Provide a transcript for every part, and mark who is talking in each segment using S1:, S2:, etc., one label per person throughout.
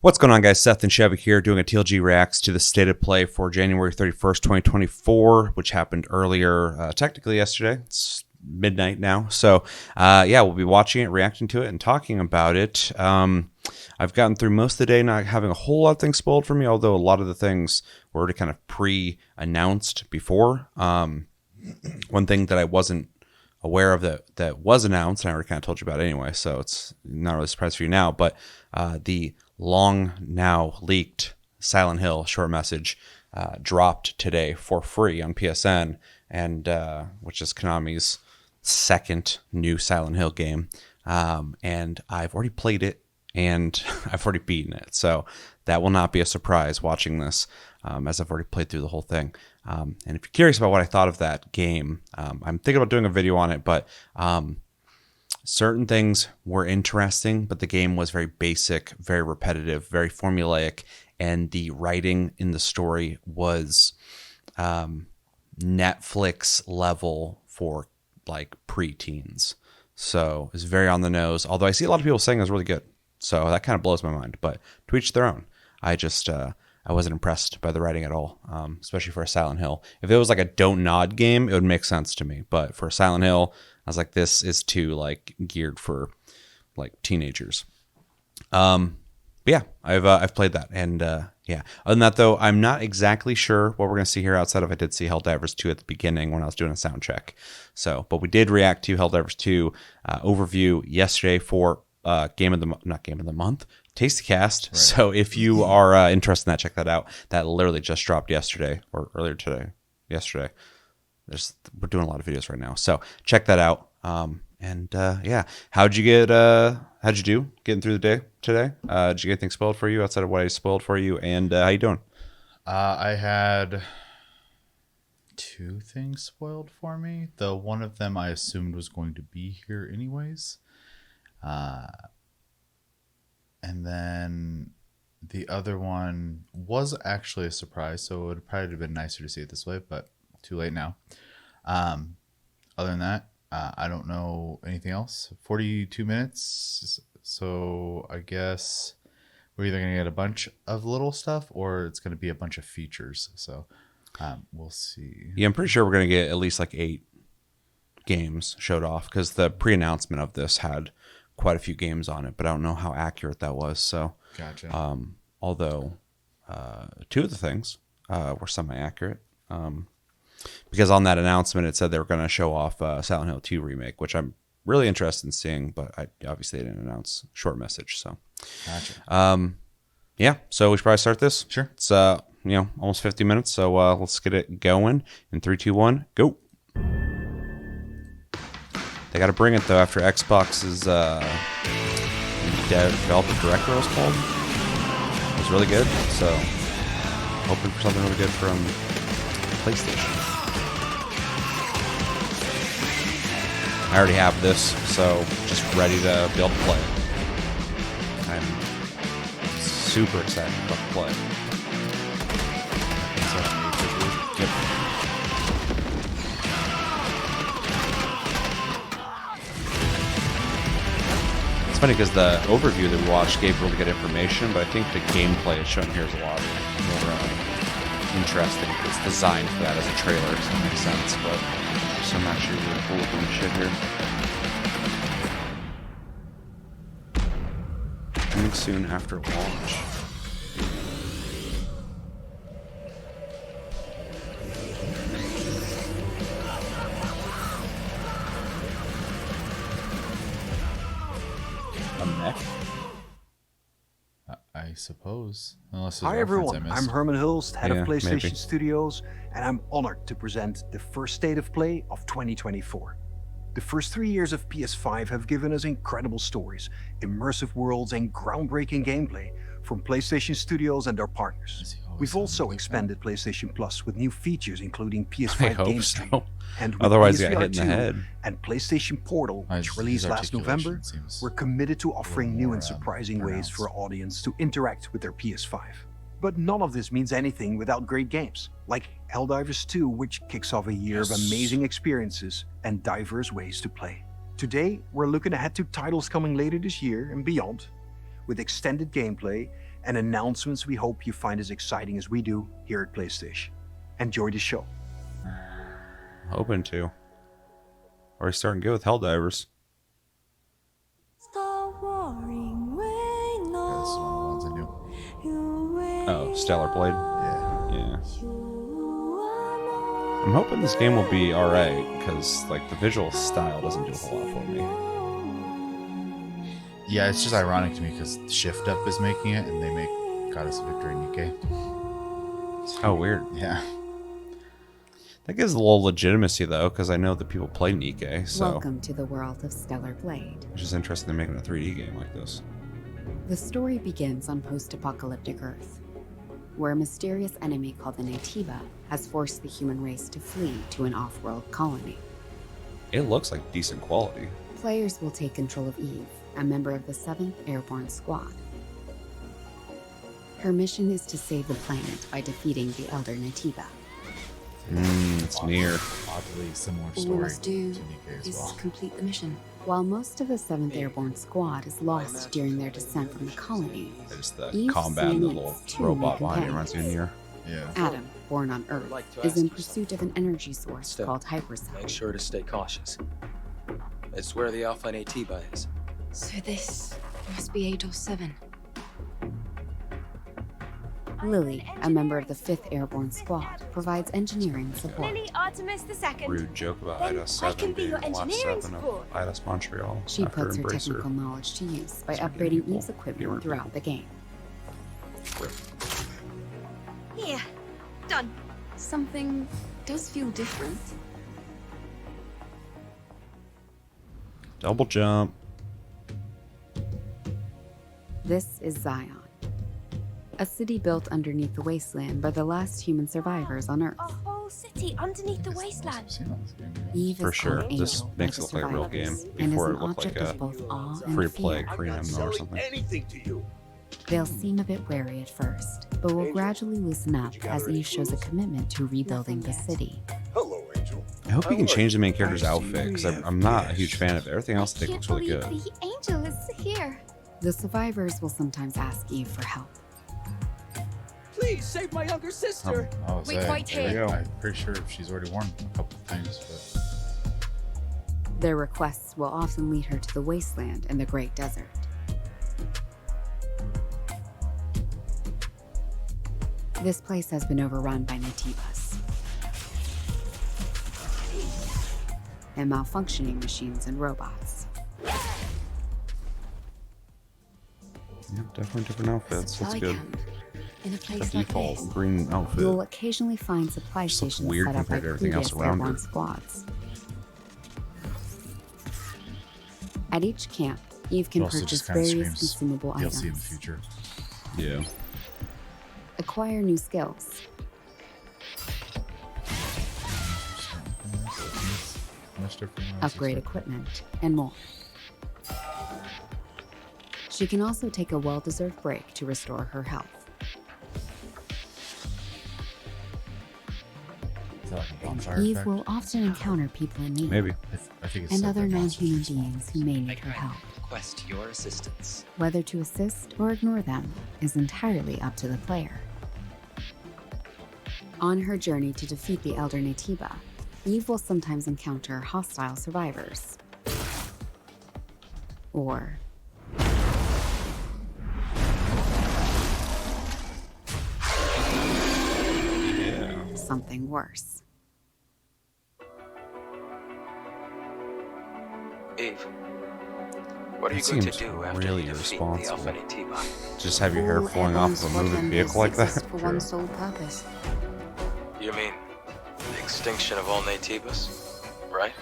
S1: What's going on, guys? Seth and Chevy here doing a TLG Reacts to the State of Play for January 31st, 2024, which happened earlier, technically yesterday. It's midnight now. So, yeah, we'll be watching it, reacting to it, and talking about it. I've gotten through most of the day not having a whole lot of things spoiled for me, although a lot of the things were already kind of pre-announced before. One thing that I wasn't aware of that was announced, and I already kind of told you about it anyway, so it's not really a surprise for you now, but the long now leaked Silent Hill short message dropped today for free on PSN, and which is Konami's second new Silent Hill game. And I've already played it and I've already beaten it, so that will not be a surprise watching this, as I've already played through the whole thing. And if you're curious about what I thought of that game, I'm thinking about doing a video on it, but certain things were interesting, but the game was very basic, very repetitive, very formulaic, and the writing in the story was Netflix level for like preteens. So it's very on the nose, although I see a lot of people saying it's really good. So that kind of blows my mind, but to each their own. I just, I wasn't impressed by the writing at all, especially for a Silent Hill. If it was like a Don't Nod game, it would make sense to me. But for a Silent Hill, I was like, this is too like geared for like teenagers. But yeah, I've played that, and yeah. Other than that, though, I'm not exactly sure what we're gonna see here outside of I did see Helldivers 2 at the beginning when I was doing a sound check. So, but we did react to Helldivers 2 overview yesterday for not game of the month, TastyCast. Right. So if you are interested in that, check that out. That literally just dropped yesterday or earlier today. Yesterday. We're doing a lot of videos right now, so check that out. And yeah, how'd you do getting through the day today? Did you get anything spoiled for you outside of what I spoiled for you? And how you doing?
S2: I had two things spoiled for me, though one of them I assumed was going to be here anyways. And then the other one was actually a surprise, so it would probably have been nicer to see it this way, but too late now. Other than that, I don't know anything else. 42 minutes, so I guess we're either going to get a bunch of little stuff or it's going to be a bunch of features. So we'll see.
S1: Yeah, I'm pretty sure we're going to get at least like 8 games showed off, because the pre-announcement of this had quite a few games on it, but I don't know how accurate that was. So,
S2: gotcha.
S1: Although 2 of the things were semi-accurate. Because on that announcement, it said they were going to show off Silent Hill 2 remake, which I'm really interested in seeing, but obviously they didn't announce short message. So,
S2: gotcha.
S1: Yeah. So we should probably start this.
S2: Sure.
S1: It's almost 50 minutes, so let's get it going. In 3, 2, 1, go. They got to bring it though after Xbox's developer director was called. It was really good. So hoping for something really good from PlayStation. I already have this, so just ready to be able to play it. I'm super excited about the play. Yep. It's funny because the overview that we watched gave really good information, but I think the gameplay it's shown here is a lot more interesting. It's designed for that as a trailer, so that makes sense, but some actually really cool looking shit here. Coming soon after launch. A mech?
S2: I suppose. Unless
S3: Hi everyone, I'm Herman Hulst, head of PlayStation
S1: maybe.
S3: Studios, and I'm honored to present the first State of Play of 2024. The first 3 years of PS5 have given us incredible stories, immersive worlds, and groundbreaking gameplay from PlayStation Studios and their partners. We've also expanded PlayStation Plus with new features including PS5 Game Stream, and with
S1: Otherwise, you got
S3: PSVR
S1: hit in the
S3: 2
S1: head.
S3: and PlayStation Portal, which released last November, we're committed to offering new and surprising ways for our audience to interact with their PS5. But none of this means anything without great games, like Helldivers 2, which kicks off a year of amazing experiences and diverse ways to play. Today, we're looking ahead to titles coming later this year and beyond, with extended gameplay and announcements we hope you find as exciting as we do here at PlayStation. Enjoy the show.
S1: Hoping to. Already starting good with Helldivers.
S2: Yeah, this is one of the ones I knew.
S1: Oh, Stellar Blade.
S2: Yeah.
S1: Yeah. I'm hoping this game will be alright, because like the visual style doesn't do a whole lot for me.
S2: Yeah, it's just ironic to me because Shift Up is making it, and they make Goddess of Victory Nikkei.
S1: Oh, weird.
S2: Yeah.
S1: That gives a little legitimacy though, because I know that people play Nikkei, so
S4: Welcome to the world of Stellar Blade.
S1: it's just interesting they're making a 3D game like this.
S4: The story begins on post-apocalyptic Earth, where a mysterious enemy called the Natiba has forced the human race to flee to an off-world colony.
S1: It looks like decent quality.
S4: Players will take control of Eve, a member of the 7th Airborne Squad. Her mission is to save the planet by defeating the Elder Natiba.
S1: It's near.
S2: Oddly similar
S4: All
S2: story
S4: we must do
S2: to Nikkei as
S4: is
S2: well.
S4: complete the mission. While most of the 7th Airborne Squad is lost during their descent from the colony,
S1: Just the
S4: Eve
S1: combat and the
S4: still
S1: little
S4: needs two
S1: robot
S4: new
S1: behind it reminds me of
S4: companions.
S1: Nier.
S2: Yeah.
S4: Adam, born on Earth, is in pursuit of an energy source
S5: Step.
S4: called hypercell.
S5: Make sure to stay cautious. It's where the Alpha Natiba is.
S6: So this must be Adolf 7.
S4: Lily, a member of the 5th Airborne Squad, provides engineering support.
S7: Lily Artemis II.
S1: Rude joke about
S7: Then
S1: IDOS
S7: I
S1: 7
S7: can be
S1: being
S7: your
S1: the last
S7: engineering
S1: 7 of
S7: support.
S1: IDOS Montreal.
S4: She
S1: after
S4: puts her
S1: Embracer.
S4: technical knowledge to use by
S1: Speaking of
S4: upgrading
S1: people,
S4: Eve's equipment
S1: gamer
S4: throughout the game.
S7: Here. Done.
S6: Something does feel different.
S1: Double jump.
S4: This is Zion, a city built underneath the wasteland by the last human survivors on Earth.
S7: A whole city underneath the wasteland.
S2: I've seen all this game.
S4: Eve
S1: For
S4: is
S1: sure.
S4: called
S1: This
S4: Angel
S1: makes
S4: by
S1: it look
S4: the
S1: like a real
S4: survivors,
S1: game
S4: and is
S1: before
S4: an
S1: it looked
S4: object
S1: like
S4: of
S1: a
S4: both awe
S1: free
S4: and
S1: play
S4: fear.
S1: Korean MMO or something.
S8: anything to you.
S4: They'll seem a bit wary at first, but will gradually loosen up as Eve shows a commitment to rebuilding the city.
S8: Hello, Angel.
S1: I hope you can
S8: How are
S1: change the main
S8: you?
S1: character's
S8: I see
S1: outfit, because
S8: we
S1: I'm
S8: have
S1: not a huge
S8: guests.
S1: fan of it. Everything else I think looks really good.
S7: The angel is here.
S4: The survivors will sometimes ask Eve for help.
S8: Please save my younger sister.
S2: I'll
S6: We
S2: say,
S6: quite
S1: There you go.
S2: I'm pretty sure she's already worn a couple of things, but
S4: Their requests will often lead her to the wasteland and the Great Desert. This place has been overrun by Natibas and malfunctioning machines and robots.
S1: Yeah, definitely different outfits. That's good.
S6: In a
S1: The
S6: place like
S1: default
S6: this.
S1: green outfit.
S4: You'll occasionally find supply
S1: Just looks
S4: stations
S1: weird
S4: set up by
S1: compared to everything else
S4: previous
S1: around
S4: airborne
S1: her.
S4: squads. At each camp, Eve
S2: it
S4: can
S2: also
S4: purchase
S2: just kind of
S4: various
S2: screams
S4: consumable
S2: DLC in the
S4: items,
S2: future.
S1: Yeah.
S4: acquire new skills,
S2: Much different than I was
S4: upgrade
S2: expecting.
S4: equipment, and more. She can also take a well-deserved break to restore her health.
S2: Is that like a bonfire
S4: Eve
S2: effect?
S4: will often encounter people in need
S1: Maybe.
S2: I think it's
S4: and
S2: set
S4: other
S2: by monsters
S4: non-human
S2: are small.
S4: beings who may need her help.
S5: Request your assistance.
S4: Whether to assist or ignore them is entirely up to the player. On her journey to defeat the Elder Natiba, Eve will sometimes encounter hostile survivors. Or
S1: Yeah.
S4: something worse.
S5: Eve, what are
S1: That
S5: you going to
S1: seems
S5: do after
S1: really
S5: you defeat the Alpha
S1: irresponsible.
S5: Natiba?
S1: Just have your hair
S6: All
S1: flowing off of a
S6: airborne
S1: moving
S6: squad
S1: vehicle like
S6: members
S1: that.
S6: exist for one sole purpose.
S5: You mean the extinction of all Natibas, right?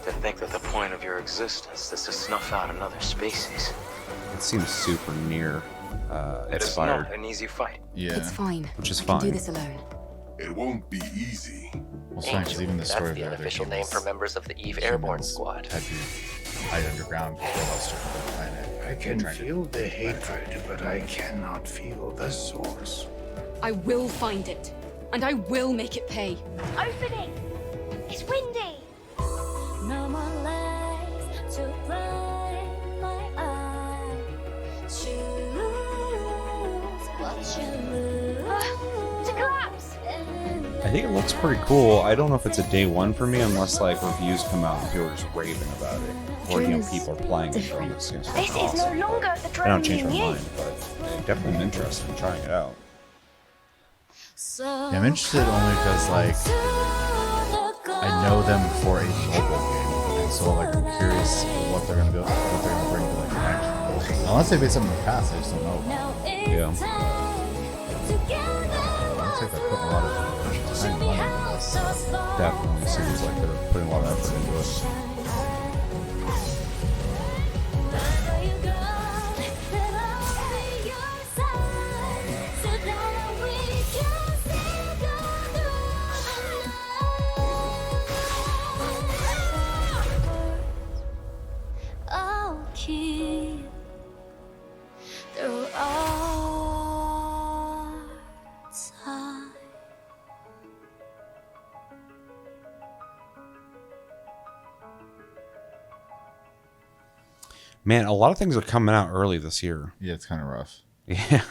S5: To think that the point of your existence is to snuff out another species.
S1: It seems super near
S5: It is
S1: inspired,
S5: not an easy fight.
S2: Yeah.
S6: It's fine.
S1: which is
S6: I can do
S1: fine.
S6: this alone.
S8: It won't be easy.
S2: Well, it's fine, 'cause even the story
S9: That's
S2: of
S9: the
S2: the other
S9: unofficial name
S2: humans-
S9: for members of the Eve Airborne
S2: humans
S9: Squad.
S2: had to hide underground before they lost the planet.
S10: I can
S2: Trying to-
S10: feel the hatred, but I cannot feel the source.
S6: I will find it, and I will make it pay.
S7: Opening. It's windy.
S11: No more lies to blind my eyes. Choose
S7: To collapse!
S1: I think it looks pretty cool. I don't know if it's a day one for me unless like reviews come out and people are just raving about it. Or people are playing it and it's
S7: This is no
S1: awesome.
S7: longer the
S1: I don't
S7: drone
S1: change
S7: you
S1: my
S7: knew.
S1: mind, but I definitely am interested in trying it out.
S2: Yeah, I'm interested only because like I know them for a mobile game, and so like I'm curious what they're gonna bring to like next. Unless they've made something in the past, I just don't know about.
S1: Yeah.
S2: Looks like they're putting a lot of time and money into this. So.
S1: Definitely seems like they're putting a lot of effort into it.
S11: I'll keep through all time.
S1: Man, a lot of things are coming out early this year.
S2: Yeah, it's kind of rough.
S1: Yeah.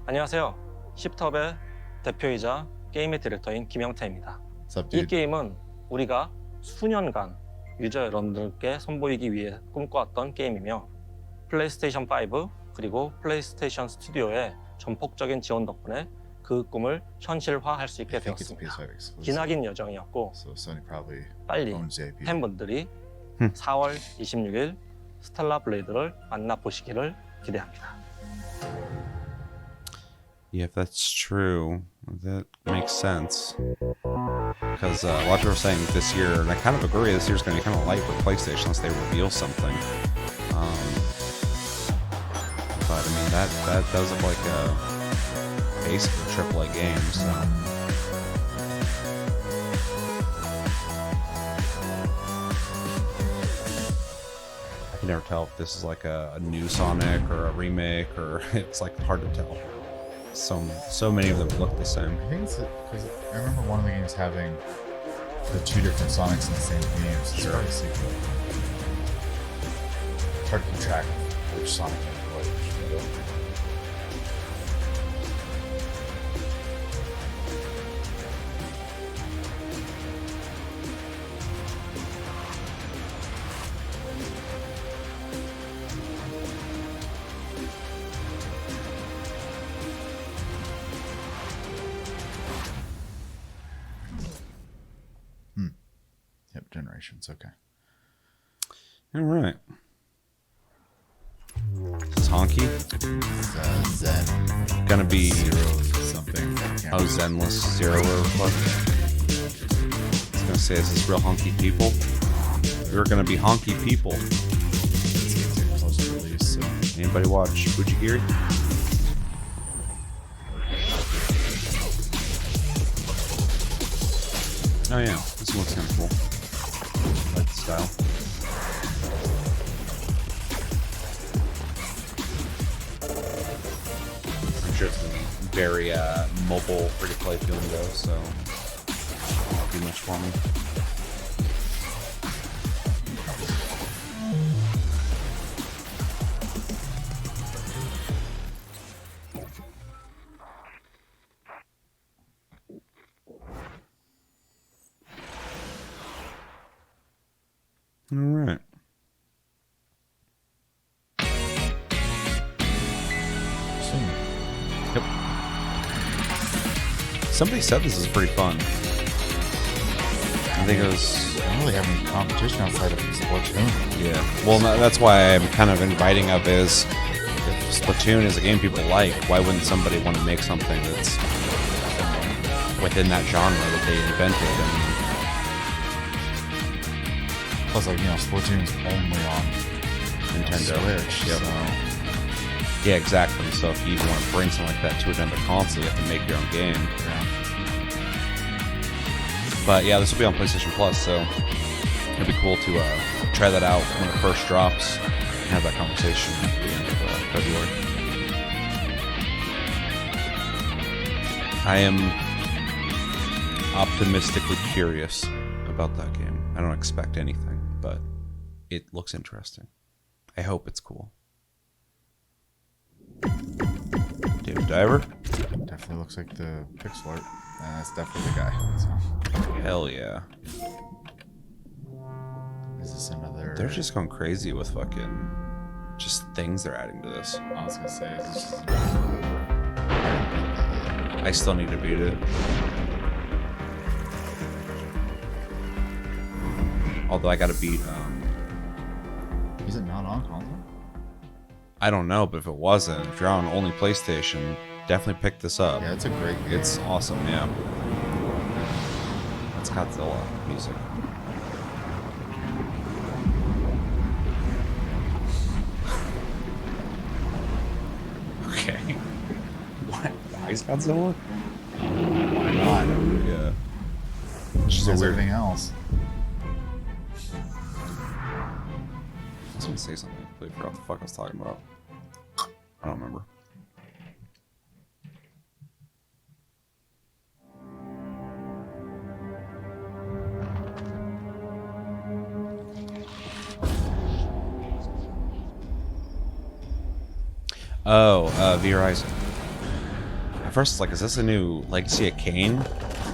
S9: 안녕하세요. 십텁의 대표이자 게임의 디렉터인 김영태입니다.
S2: What's up,
S9: 이
S2: dude?
S9: 게임은 우리가 수년간 유저 여러분들께 선보이기 위해 꿈꿔왔던 게임이며 플레이스테이션 5 그리고 플레이스테이션 스튜디오의 전폭적인 지원 덕분에 그 꿈을 현실화할 수 있게
S2: I think it's a
S9: 되었습니다.
S2: PS5 exclusive.
S9: 기나긴 여정이었고
S2: So Sony probably
S9: 빨리
S2: owns JP.
S9: 팬분들이 4월 26일 스텔라 블레이드를 만나보시기를 기대합니다.
S1: Yeah, if that's true, that makes sense. Because a lot of people are saying this year, and I kind of agree, this year's going to be kind of light for PlayStation unless they reveal something. But I mean, that does look like a basically AAA game, so. I can never tell if this is like a new Sonic or a remake, or it's like hard to tell. So many of them look the same.
S2: I think it's because I remember one of the games having the two different Sonics in the same game. So it's probably a sequel. It's hard to keep track of which Sonic is what. Yep, generations. Okay.
S1: All right. It's honky.
S2: It's, Zen.
S1: Gonna be
S2: Zero something.
S1: oh Zenless Zero or what? I was gonna say, is this real honky people? We're gonna be honky people.
S2: This game's getting close to release, so.
S1: Anybody watch Fujigiri? Oh yeah, this looks kind of cool. I like the style. I'm sure it's gonna be very mobile, free-to-play feeling though, so won't be much for me. All right. Yep. Somebody said this is pretty fun. I think it was.
S2: I don't really have any competition outside of Splatoon.
S1: Yeah. Well, that's why I'm kind of inviting up is if Splatoon is a game people like, why wouldn't somebody want to make something that's within that genre that they invented?
S2: Plus, like, you know, Splatoon's only on
S1: Nintendo
S2: Switch.
S1: Yep.
S2: So.
S1: Yeah, exactly. So if you even want to bring something like that to another console, you have to make your own game.
S2: Yeah.
S1: But yeah, this will be on PlayStation Plus, so it'd be cool to try that out when it first drops and have that conversation at the end of February. I am optimistically curious about that game. I don't expect anything, but it looks interesting. I hope it's cool. David Diver.
S2: Definitely looks like the pixel art. And that's definitely the guy. So.
S1: Hell yeah.
S2: Is this another...
S1: They're just going crazy with fucking just things they're adding to this.
S2: I was gonna say, is this just...
S1: I still need to beat it. Although I gotta beat
S2: Is it not on console?
S1: I don't know, but if it wasn't, if you're on only PlayStation, definitely pick this up.
S2: Yeah, it's a great game.
S1: It's awesome, yeah. It's Godzilla music. Okay. What? Why is Godzilla?
S2: Why not?
S1: Yeah. Just a
S2: As
S1: weird.
S2: everything else.
S1: I was gonna say something. I completely forgot what the fuck I was talking about. I don't remember. Oh, V Rising. At first, it's like, is this a new Legacy of Kain?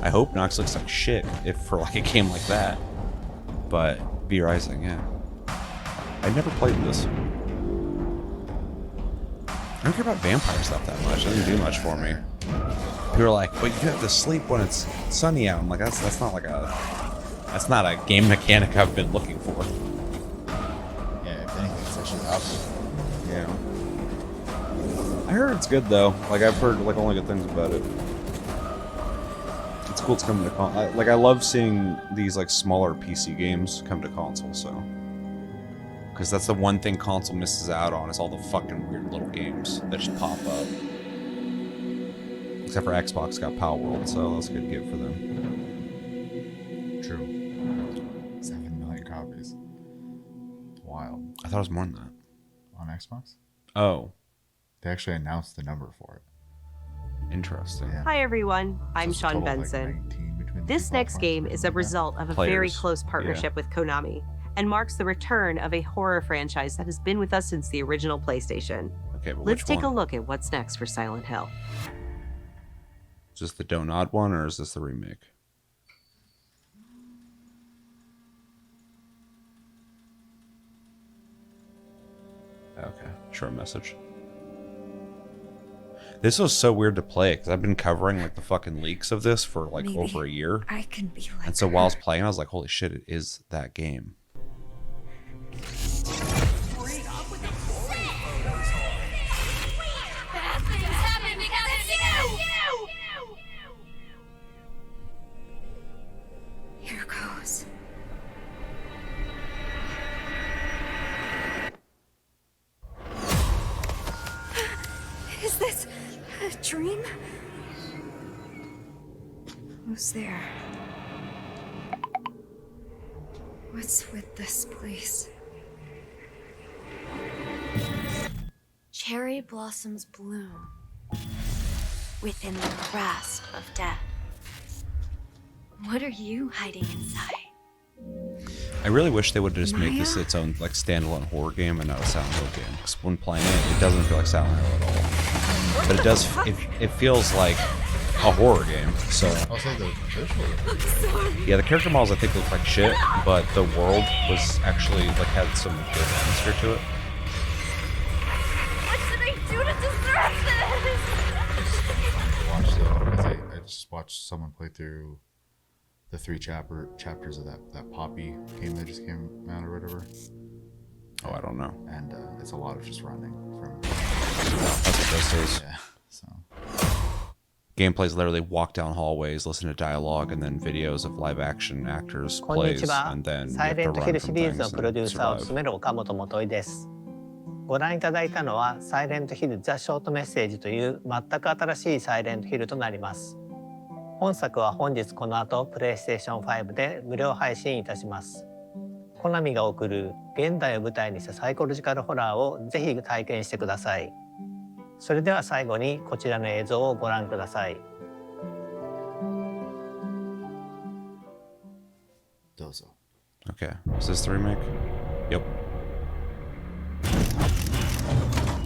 S1: I hope not, 'cause it looks like shit if for like a game like that. But V Rising, yeah. I never played this. I don't care about vampire stuff that much. It doesn't do much for me. People are like, but you have to sleep when it's sunny out. I'm like, that's not like that's not a game mechanic I've been looking for.
S2: Yeah, if anything, it's actually the opposite.
S1: Yeah. I heard it's good though. Like I've heard like only good things about it. It's cool it's coming to console. Like I love seeing these like smaller PC games come to console. So, because that's the one thing console misses out on is all the fucking weird little games that just pop up. Except for Xbox got Power World, so that's a good get for them.
S2: True. 7 million copies. Wild.
S1: I thought it was more than that.
S2: On Xbox?
S1: Oh,
S2: They actually announced the number for it.
S1: interesting.
S2: Yeah.
S12: Hi everyone, I'm
S2: So it's a
S12: Sean
S2: total of, like,
S12: Benson.
S2: 19 between the
S12: This
S2: two
S12: next
S2: platforms,
S12: game is a
S2: something like that.
S12: result of a very
S1: Players,
S12: close partnership with Konami and marks the return of a horror franchise that has been with us since the original PlayStation.
S1: Okay, but
S12: Let's
S1: which
S12: take
S1: one?
S12: a look at what's next for Silent Hill.
S1: Is this the Donut one or is this the remake? Okay, short message. This was so weird to play because I've been covering like the fucking leaks of this for like
S11: Maybe
S1: over a year.
S11: I can be like
S1: And so while I
S11: her.
S1: was playing, I was like, holy shit, it is that game.
S7: Bad things happen because it's you!
S11: Here goes. Is this a dream? Who's there? What's with this place? Cherry blossoms bloom within the grasp of death. What are you hiding inside?
S1: I really wish they would have just made
S11: Maya?
S1: this its own like standalone horror game and not a Silent Hill game. Because when playing it, it doesn't feel like Silent Hill at all. But it does. It feels like a horror game. So
S2: Also, the visual.
S1: yeah, the character models I think look like shit, but the world was actually like had some good atmosphere to it.
S7: What should I do to deserve this?
S2: I just watched someone play through the 3 chapters of that Poppy game that just came out or whatever.
S1: Oh, I don't know.
S2: And it's a lot of just running from.
S1: That's what this is.
S2: Yeah. So.
S1: Gameplay's literally walk down hallways, listen to dialogue, and then videos of live action actors
S13: こんに
S1: plays,
S13: ちは
S1: and then you
S13: サ
S1: have
S13: イレ
S1: to
S13: ント
S1: run
S13: ヒル
S1: from
S13: シリーズ
S1: things
S13: のプロデュー
S1: and
S13: サーを
S1: survive.
S13: 務める岡本元井ですご覧いただいたのはサイレントヒルザ・ショートメッセージという全く新しいサイレントヒルとなります本作は本日この後プレイステーション5で無料配信いたしますコナミが送る現代を舞台にしたサイコロジカルホラーをぜひ体験してくださいそれでは最後にこちらの映像をご覧ください
S2: どうぞ
S1: Okay, is this the remake? Yep.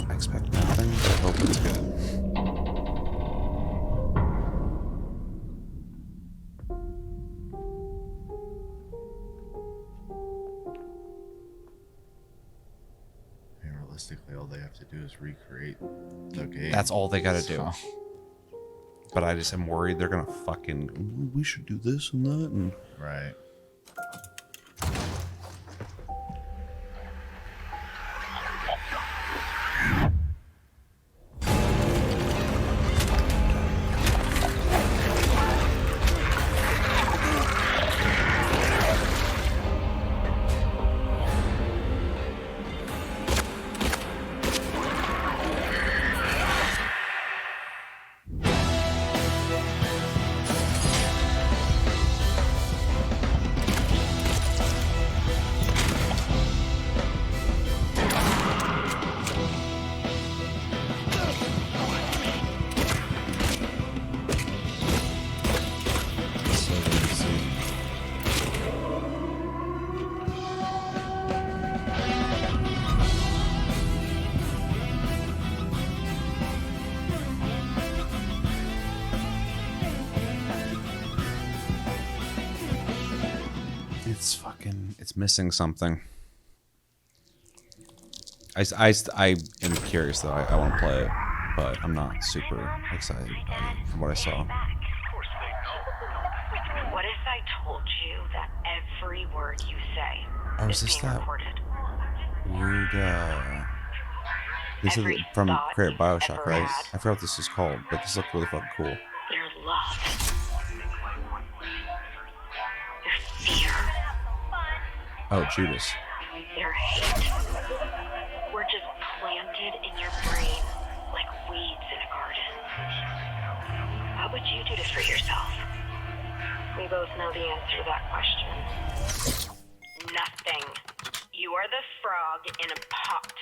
S1: I expect nothing, but I hope it's good.
S2: do is recreate the game.
S1: That's all they got to do.
S2: So,
S1: But I just am worried they're gonna fucking. We should do this and that and.
S2: right.
S1: It's missing something. I am curious though. I want to play it, but I'm not super excited from what I saw.
S14: What if I told you that every word you say
S1: is
S14: is
S1: this
S14: being
S1: that
S14: recorded?
S1: weird? This is from created Bioshock, right? I forgot what this is called, but this looks really fucking cool.
S14: Your love. Your fear.
S1: Oh, Judas.
S14: Your hate. We're just planted in your brain like weeds in a garden. What would you do to free yourself? We both know the answer to that question. Nothing. You are the frog in a pot,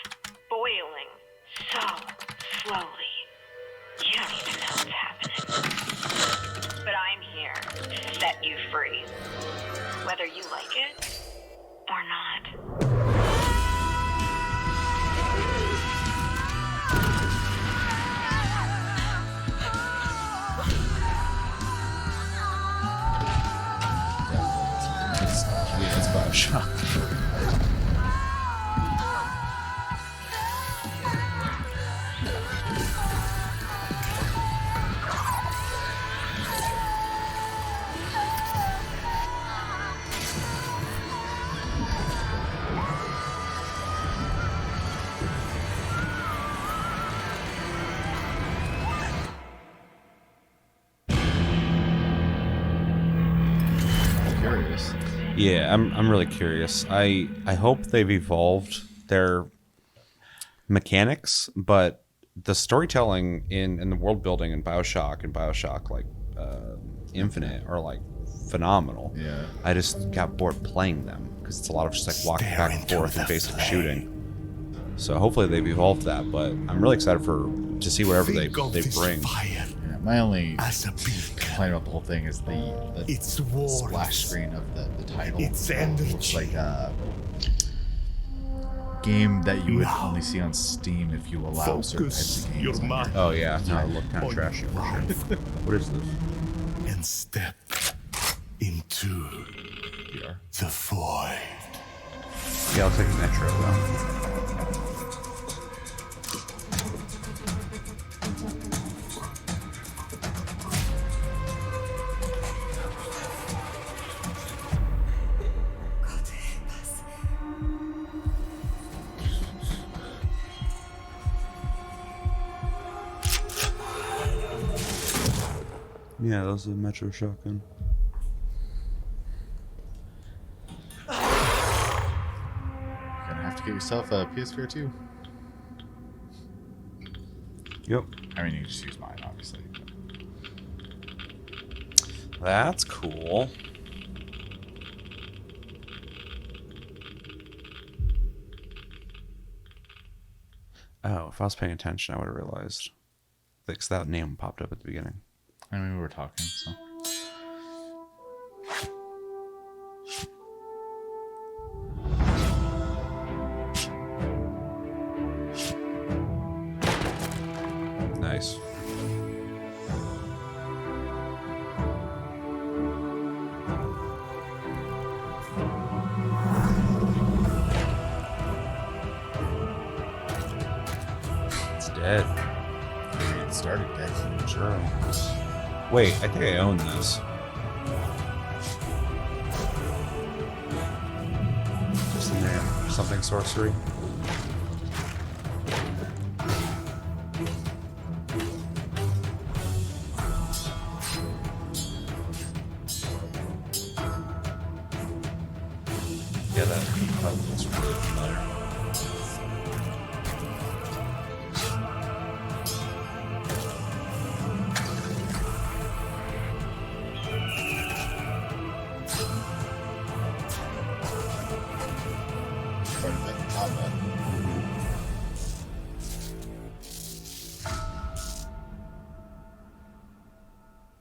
S14: boiling so slowly. You don't even know what's happening. But I'm here to set you free. Whether you like it or not.
S2: It's Bioshock. Curious.
S1: Yeah, I'm really curious. I hope they've evolved their mechanics, but the storytelling in the world building in Bioshock and Bioshock like Infinite are like phenomenal.
S2: Yeah.
S1: I just got bored playing them because it's a lot of just like walking back and forth and basic shooting. So hopefully they've evolved that, but I'm really excited to see whatever they bring.
S2: Yeah, my only complaint about the whole thing is the splash screen of the title. It looks like a game that you would only see on Steam if you allow certain types of games.
S1: Oh yeah, no, it looked kind of trashy for sure. What is this?
S15: And step into the void.
S1: Yeah, it looks like Metro though. Yeah, that was a Metro shotgun.
S2: You're gonna have to get yourself a PS4 too.
S1: Yep.
S2: I mean, you can just use mine, obviously.
S1: That's cool. Oh, if I was paying attention, I would have realized. Because that name popped up at the beginning.
S2: I mean, we were talking, so.
S1: Nice. Dead.
S2: It started dead.
S1: Sure. Wait, I think I own this. Just the name. Something sorcery. Yeah, that looks really familiar.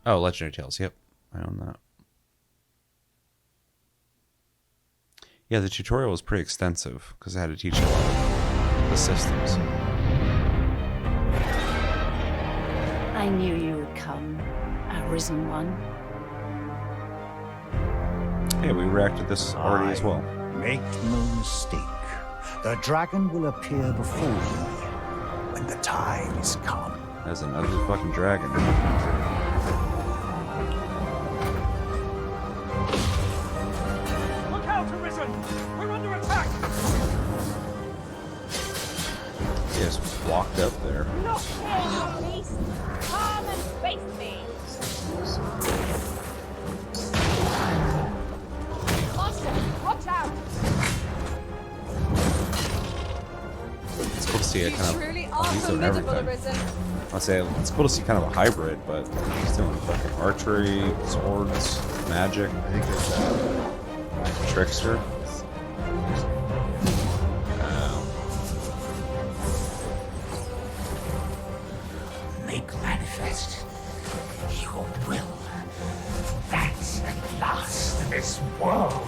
S1: Oh, Legendary Tales. Yep, I own that. Yeah, the tutorial was pretty extensive because I had to teach you the systems.
S16: I knew you would come, Arisen One.
S1: Yeah, we reacted to this already as well.
S10: Make no mistake. The dragon will appear before you when the time is come.
S1: As an ugly fucking dragon.
S8: Look out, Arisen! We're under attack!
S1: He just walked up there.
S7: Not here, you beast! Come and face me! Monster, watch out!
S1: It's cool to see it kind of.
S7: Truly
S1: He's
S7: are
S1: doing
S7: formidable,
S1: everything.
S7: Arisen.
S1: I'll say it's cool to see kind of a hybrid, but he's doing fucking archery, swords, magic.
S2: I think it's
S1: Trickster.
S10: Make manifest your will. That at last this world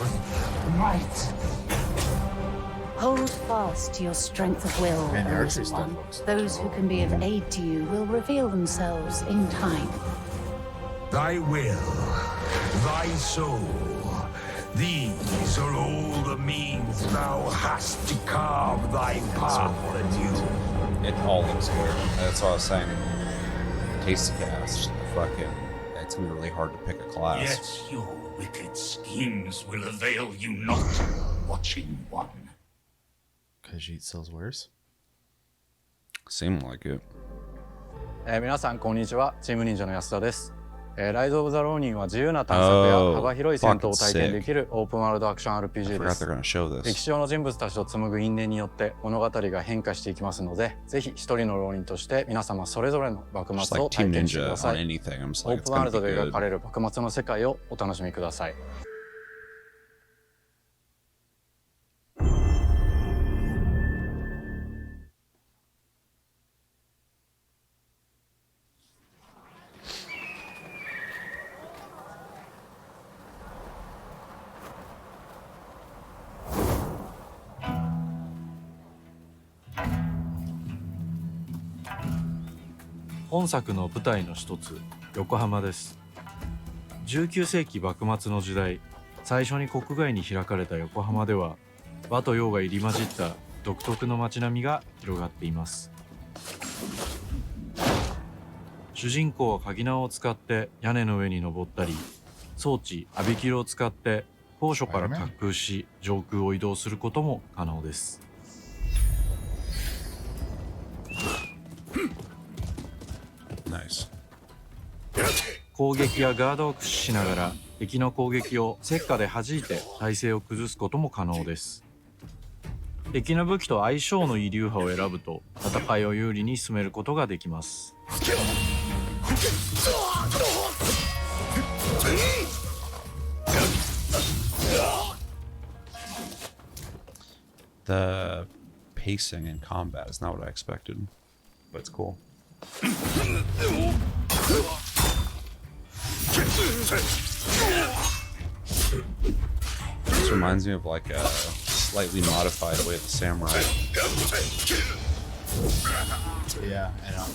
S10: might.
S16: Hold fast to your strength of will,
S2: Man, the archery
S16: Arisen
S2: stuff
S16: One.
S2: looks
S16: Those who can be of aid to you will reveal themselves in time.
S15: Thy will, thy soul, these are all the means thou hast to carve thy path anew.
S1: It all looks good. That's what I was saying. Tasty cast. Fucking. It's gonna be really hard to pick a class.
S10: Yet your wicked schemes will avail you not, watching one.
S2: Kojima sells wares.
S1: Seemed like it.
S17: 皆さんこんにちは。チーム忍者の安田です。ライズ・オブ・ザ・ローニンは自由な探索や幅広い戦闘を体験できるオープンワールドアクション RPG です。歴史上の人物たちと紡ぐ因縁によって物語が変化していきますので、ぜひ一人の浪人として皆様それぞれの幕末を体験してください。オープンワールドで描かれる幕末の世界をお楽しみください。
S18: 本作の舞台の一つ、横浜です。19世紀幕末の時代、最初に国外に開かれた横浜では、和と洋が入り混じった独特の街並みが広がっています。主人公は鍵縄を使って屋根の上に登ったり、装置アビキルを使って高所から滑空し、上空を移動することも可能です。攻撃やガードを駆使しながら敵の攻撃を石火で弾いて体勢を崩すことも可能です。敵の武器と相性のいい流派を選ぶと戦いを有利に進めることができます。
S1: The pacing in combat is not what I expected, but it's cool. This reminds me of like a slightly modified Way of the Samurai.
S2: Yeah, I know.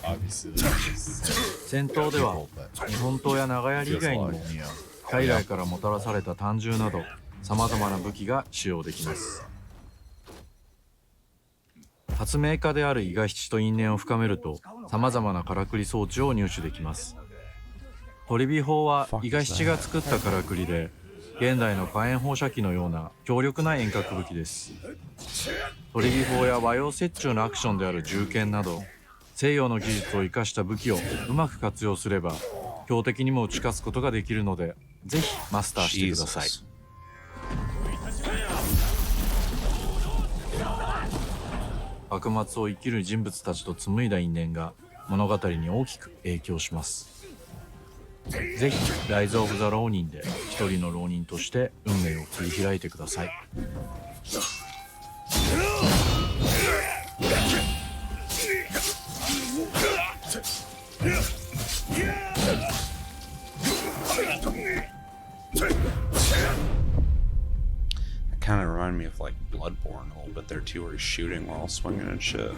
S2: Obviously.
S18: 戦闘では日本刀や長槍以外にも海外からもたらされた短銃などさまざまな武器が使用できます。発明家である伊賀七と因縁を深めると様々なからくり装置を入手できます。トリビ砲は伊賀七が作ったからくりで、現代の火炎放射器のような強力な遠隔武器です。トリビ砲や和洋折衷のアクションである銃剣など、西洋の技術を生かした武器をうまく活用すれば標的にも打ち勝つことができるので、ぜひマスターしてください。幕末を生きる人物たちと紡いだ因縁が物語に大きく影響します。ぜひライズ・オブ・ザ・ローニンで一人の浪人として運命を切り開いてください。
S1: Kind of remind me of like Bloodborne a little bit there too, where he's shooting while swinging and shit.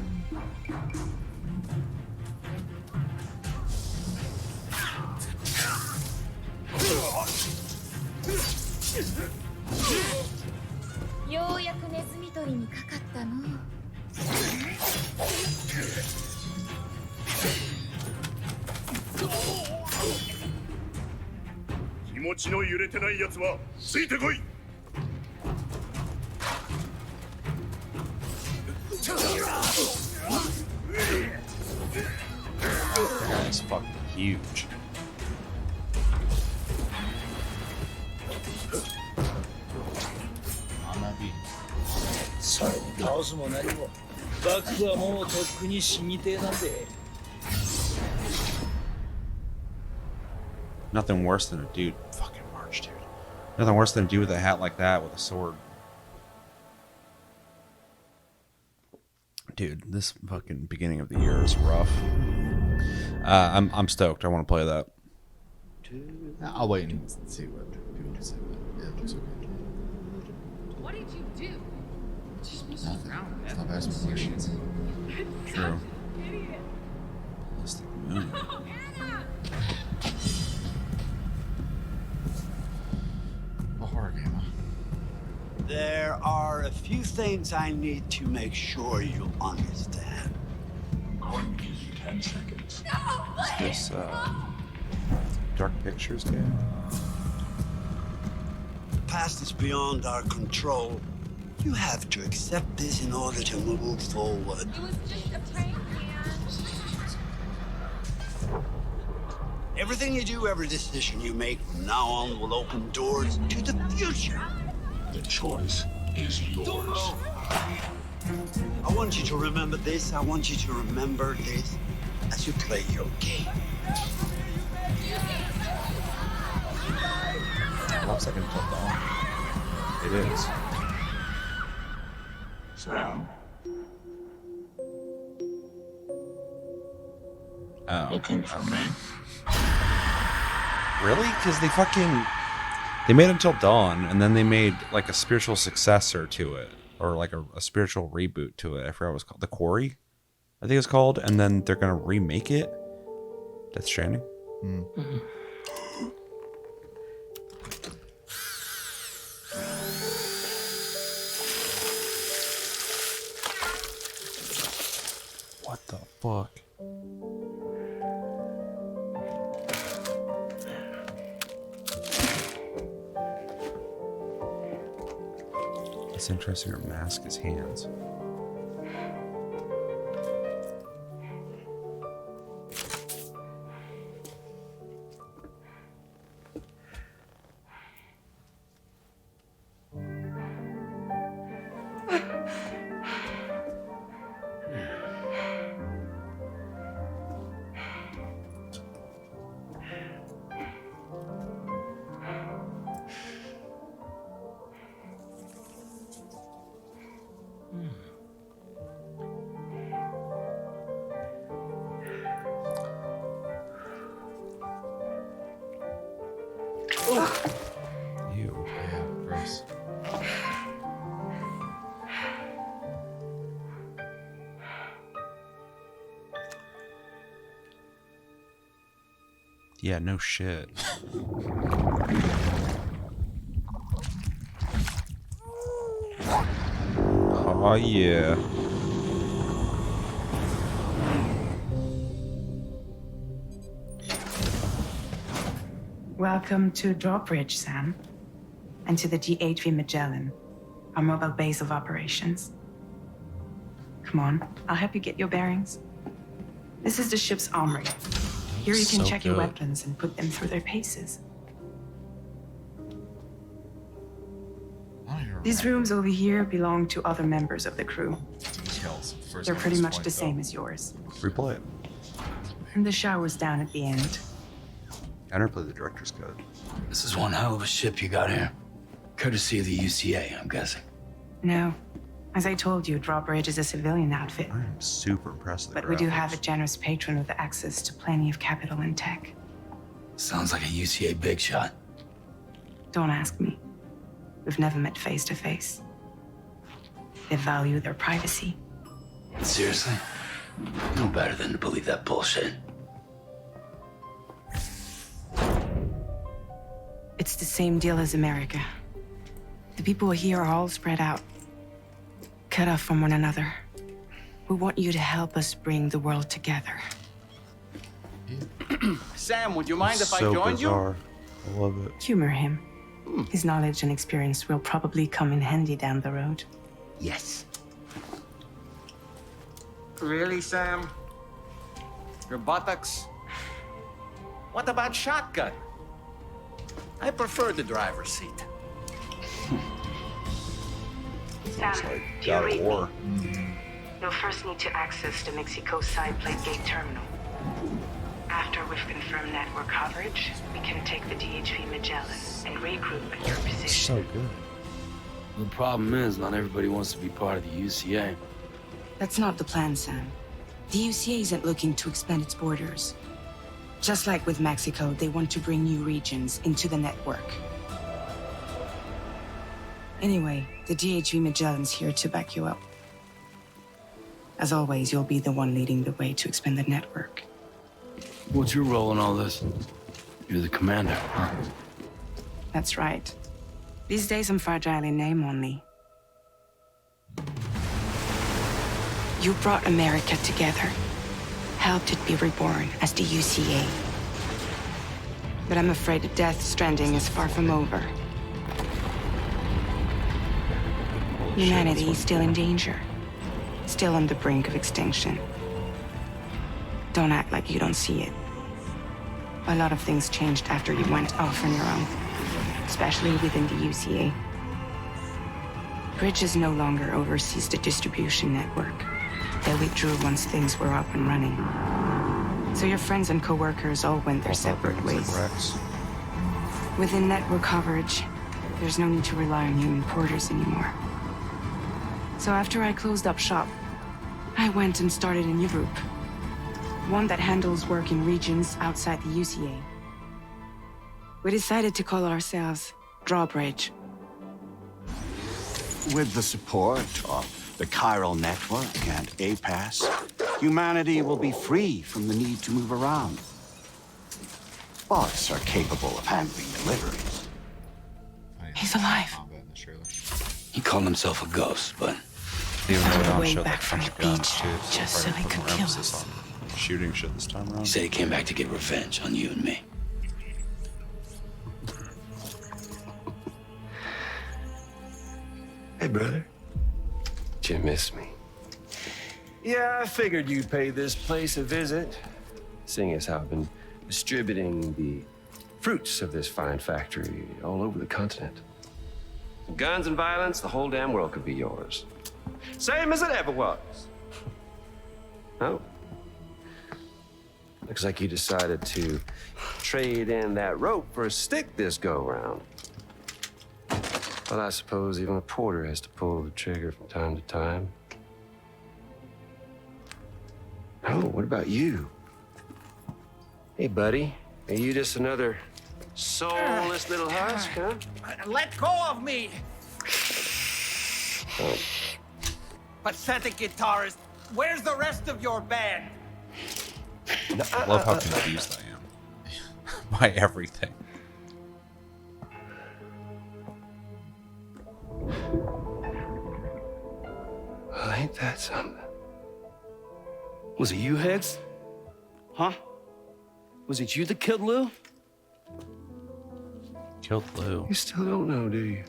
S1: That's fucking huge. Nothing worse than a dude. Fucking March, dude. Nothing worse than a dude with a hat like that with a sword. Dude, this fucking beginning of the year is rough. I'm stoked. I want to play that.
S2: I'll wait and see what people can say. But it looks okay.
S6: What did you do? Just move around.
S2: It's not bad as machines.
S1: True. Plastic moon.
S2: A horror game.
S10: There are a few things I need to make sure you understand.
S15: Going to give you 10 seconds.
S1: This Dark Pictures game.
S10: The past is beyond our control. You have to accept this in order to move forward.
S6: It was just a prank, man.
S10: Everything you do, every decision you make from now on will open doors to the future.
S15: The choice is yours.
S10: I want you to remember this. I want you to remember this as you play your game.
S1: Looks like Until Dawn. It is.
S15: Sam.
S1: Oh.
S15: Looking for me?
S1: Really? Because they made Until Dawn, and then they made like a spiritual successor to it, or like a spiritual reboot to it. I forgot what it was called. The Quarry, I think it's called, and then they're gonna remake it. Death Stranding.
S2: Mm.
S1: What the fuck? It's interesting her mask his hands. Ew.
S2: Yeah, gross.
S1: Yeah, no shit. Oh yeah.
S19: Welcome to Drawbridge, Sam. And to the GHV Magellan, our mobile base of operations. Come on, I'll help you get your bearings. This is the ship's armory. Here you can check your weapons and put them through their paces. These rooms over here belong to other members of the crew. They're pretty much the same as yours.
S1: Replay it.
S19: And the shower's down at the end.
S1: I never played the director's cut.
S20: This is one hell of a ship you got here. Courtesy of the UCA, I'm guessing.
S19: No. As I told you, Drawbridge is a civilian outfit.
S1: I'm super impressed with the
S19: But we do
S1: graphics.
S19: have a generous patron with access to plenty of capital and tech.
S20: Sounds like a UCA big shot.
S19: Don't ask me. We've never met face to face. They value their privacy.
S20: Seriously? No better than to believe that bullshit.
S19: It's the same deal as America. The people here are all spread out, cut off from one another. We want you to help us bring the world together.
S8: Sam, would you mind if I
S1: So
S8: joined
S1: bizarre. I love it.
S19: Humor him. His knowledge and experience will probably come in handy down the road.
S8: Yes. Really, Sam? Your buttocks? What about shotgun? I prefer the driver's seat.
S19: Sam,
S1: like
S19: do you
S1: God of
S19: read
S1: War.
S19: me? You'll first need to access the Mexico side plate gate terminal. After we've confirmed network coverage, we can take the DHV Magellan and regroup at your position.
S1: So good.
S20: The problem is, not everybody wants to be part of the UCA.
S19: That's not the plan, Sam. The UCA isn't looking to expand its borders. Just like with Mexico, they want to bring new regions into the network. Anyway, the DHV Magellan's here to back you up. As always, you'll be the one leading the way to expand the network.
S20: What's your role in all this? You're the commander, huh?
S19: That's right. These days I'm fragile in name only. You brought America together, helped it be reborn as the UCA. But I'm afraid that Death Stranding is far from over. Humanity is still in danger, still on the brink of extinction. Don't act like you don't see it. A lot of things changed after you went off on your own, especially within the UCA. Bridges no longer oversees the distribution network. They withdrew once things were up and running. So your friends and co-workers all went their separate ways. Within network coverage, there's no need to rely on human porters anymore. So after I closed up shop, I went and started a new group. One that handles work in regions outside the UCA. We decided to call ourselves Drawbridge.
S10: With the support of the Chiral Network and APAS, humanity will be free from the need to move around. Bots are capable of handling deliveries.
S19: He's alive.
S20: He called himself a ghost, but...
S1: The Rodon
S19: way
S1: showed
S19: back
S1: like a
S19: from
S1: bunch
S19: the
S1: of guns
S19: beach,
S1: too.
S19: just so
S1: Probably
S19: he
S1: put
S19: could
S1: more
S19: kill
S1: emphasis
S19: us.
S1: on shooting shit this time around.
S20: He said he came back to get revenge on you and me.
S21: Hey, brother. Did you miss me? Yeah, I figured you'd pay this place a visit, seeing as how I've been distributing the fruits of this fine factory all over the continent. Guns and violence, the whole damn world could be yours. Same as it ever was. Oh. Looks like you decided to trade in that rope for a stick this go-round. Well, I suppose even a porter has to pull the trigger from time to time. Oh, what about you? Hey, buddy. Are you just another soulless little husk, huh?
S8: Let go of me!
S21: Oh.
S8: Pathetic guitarist. Where's the rest of your band?
S1: I love how confused I am by everything.
S21: Well, ain't that something? Was it you, Higgs? Huh? Was it you that killed Lou?
S1: killed Lou.
S21: You still don't know, do you?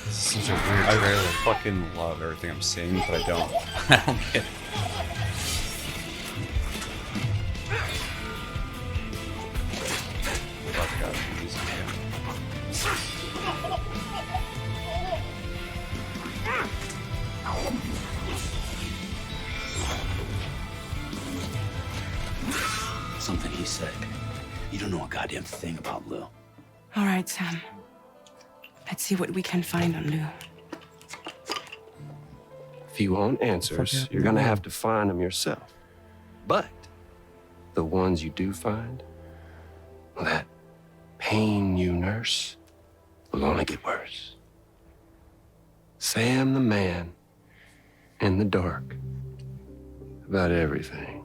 S1: This is such a weird trailer. I fucking love everything I'm seeing, but I don't. I don't get it.
S20: Something he said. You don't know a goddamn thing about Lou.
S19: All right, Sam. Let's see what we can find on Lou.
S21: If you want answers, you're gonna have to find them yourself. But the ones you do find, well, that pain you nurse will only get worse. Sam the man in the dark about everything.